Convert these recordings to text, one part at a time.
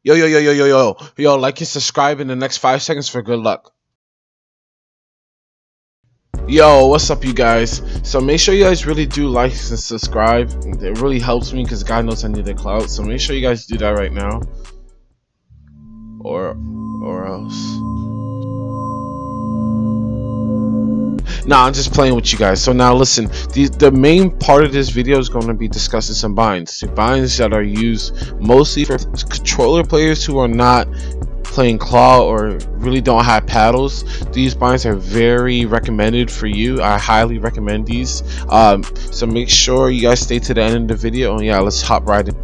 Yo, like and subscribe in the next 5 seconds for good luck. Yo, what's up, you guys? So make sure you guys really do like and subscribe. It really helps me because God knows I need the clout. So make sure you guys do that right now, or else. Nah, I'm just playing with you guys. So now listen, the main part of this video is going to be discussing some binds. Binds that are used mostly for controller players who are not playing claw or really don't have paddles. These binds are very recommended for you. I highly recommend these. So make sure you guys stay to the end of the video, and yeah, let's hop right in.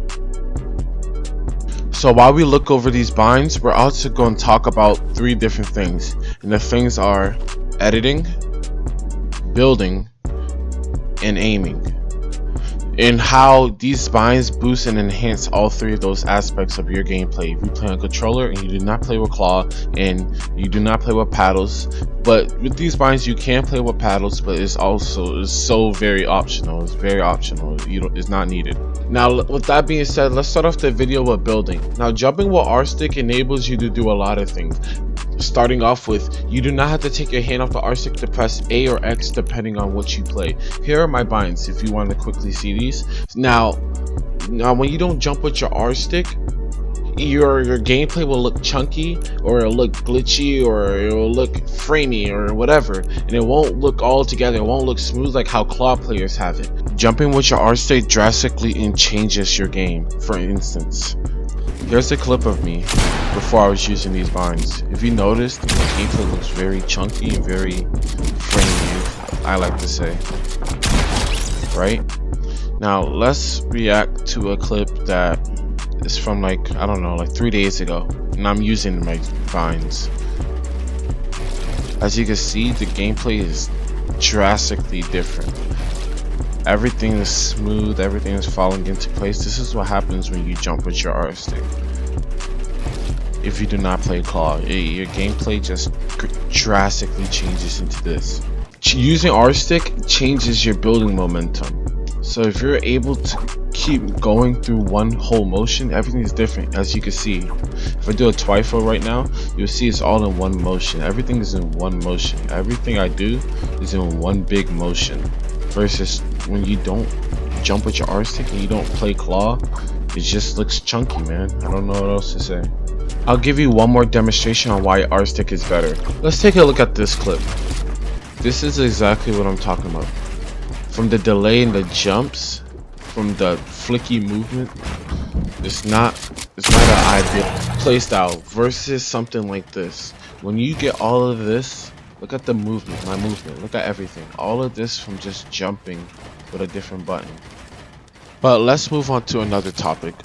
So while we look over these binds, we're also going to talk about 3 different things, and the things are editing, building, and aiming, and how these binds boost and enhance all 3 of those aspects of your gameplay. If you play on controller and you do not play with claw and you do not play with paddles, but with these binds you can play with paddles, but it's so very optional. It's very optional. It's not needed. Now, with that being said, let's start off the video with building. Now, jumping with R stick enables you to do a lot of things. Starting off with, you do not have to take your hand off the R stick to press A or X depending on what you play. Here are my binds if you want to quickly see these. Now when you don't jump with your R stick, your gameplay will look chunky, or it'll look glitchy, or it'll look framey, or whatever, and it won't look all together. It won't look smooth like how claw players have it. Jumping with your R stick drastically changes your game. For instance, here's a clip of me before I was using these binds. If you noticed, the gameplay looks very chunky and very framey, I like to say. Right? Now let's react to a clip that is from like 3 days ago, and I'm using my binds. As you can see, the gameplay is drastically different. Everything is smooth, everything is falling into place. This is what happens when you jump with your R stick. If you do not play claw, your gameplay just drastically changes into this. Using R stick changes your building momentum. So if you're able to keep going through one whole motion, everything is different. As you can see, if I do a twifo right now, you'll see it's all in one motion. Everything is in one motion. Everything I do is in one big motion. Versus when you don't jump with your R stick and you don't play claw, it just looks chunky, man. I don't know what else to say. I'll give you one more demonstration on why R stick is better. Let's take a look at this clip. This is exactly what I'm talking about. From the delay in the jumps, from the flicky movement, it's not an ideal playstyle versus something like this. When you get all of this, look at the movement, my movement, look at everything. All of this from just jumping with a different button. But let's move on to another topic,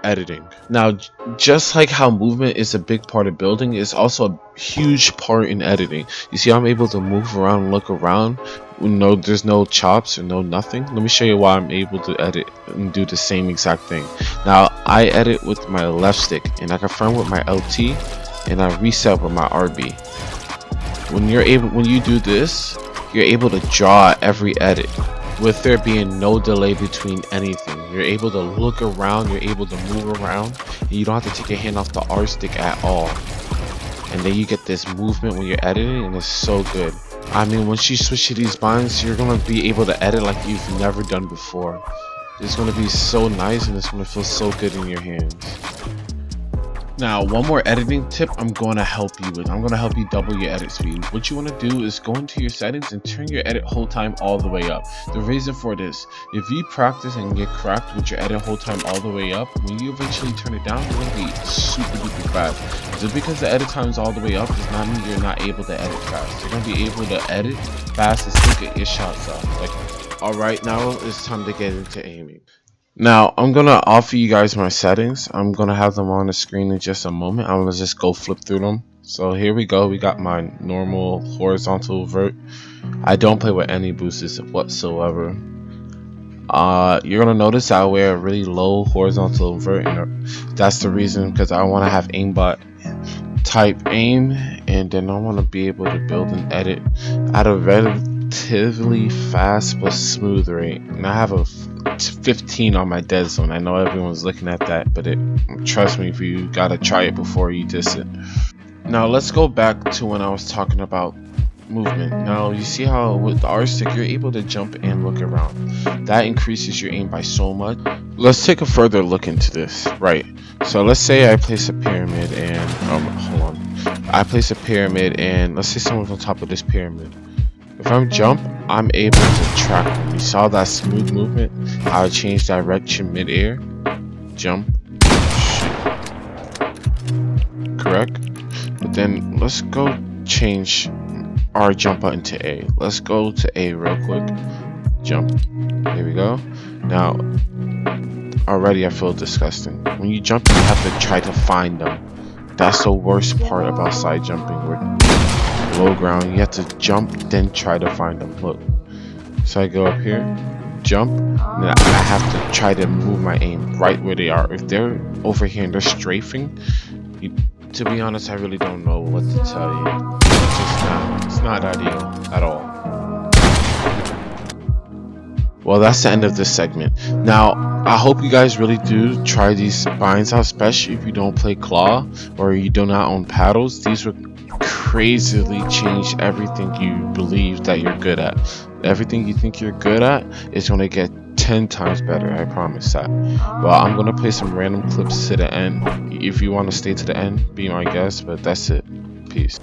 editing. Now, just like how movement is a big part of building, it's also a huge part in editing. You see, I'm able to move around and look around. There's no chops or no nothing. Let me show you why I'm able to edit and do the same exact thing. Now, I edit with my left stick, and I confirm with my LT, and I reset with my RB. When you do this, you're able to draw every edit with there being no delay between anything. You're able to look around, you're able to move around, and you don't have to take your hand off the R stick at all. And then you get this movement when you're editing, and it's so good. I mean, once you switch to these binds, you're gonna be able to edit like you've never done before. It's gonna be so nice, and it's gonna feel so good in your hands. Now, one more editing tip I'm going to help you with. I'm going to help you double your edit speed. What you want to do is go into your settings and turn your edit hold time all the way up. The reason for this, if you practice and get cracked with your edit hold time all the way up, when you eventually turn it down, you're going to be super duper fast. Just because the edit time is all the way up does not mean you're not able to edit fast. You're going to be able to edit fast and still get your shots off. Alright, now it's time to get into aiming. Now, I'm going to offer you guys my settings. I'm going to have them on the screen in just a moment. I'm going to just go flip through them. So here we go. We got my normal horizontal vert. I don't play with any boosters whatsoever. You're going to notice I wear a really low horizontal vert. And that's the reason, because I want to have aimbot type aim. And then I want to be able to build and edit at a relatively fast but smooth rate, and I have a 15 on my dead zone. I know everyone's looking at that, but trust me, if you gotta try it before you diss it. Now let's go back to when I was talking about movement. Now you see how with the R stick you're able to jump and look around. That increases your aim by so much. Let's take a further look into this. Right, so let's say I place a pyramid and hold on, I place a pyramid and let's say someone's on top of this pyramid. If I'm jump, I'm able to track them. You saw that smooth movement, how I changed direction mid-air, jump, correct? But then let's go change our jump button to A. Let's go to A real quick. Jump. There we go. Now, already I feel disgusting. When you jump, you have to try to find them. That's the worst part about side jumping. Where low ground, you have to jump, then try to find them. Look. So I go up here, jump, and then I have to try to move my aim right where they are. If they're over here and they're strafing, to be honest, I really don't know what to tell you. It's not ideal at all. Well, that's the end of this segment. Now, I hope you guys really do try these binds out, especially if you don't play claw or you do not own paddles. These would crazily change everything you believe that you're good at. Everything you think you're good at is going to get 10 times better, I promise that. Well, I'm going to play some random clips to the end. If you want to stay to the end, be my guest, but that's it. Peace.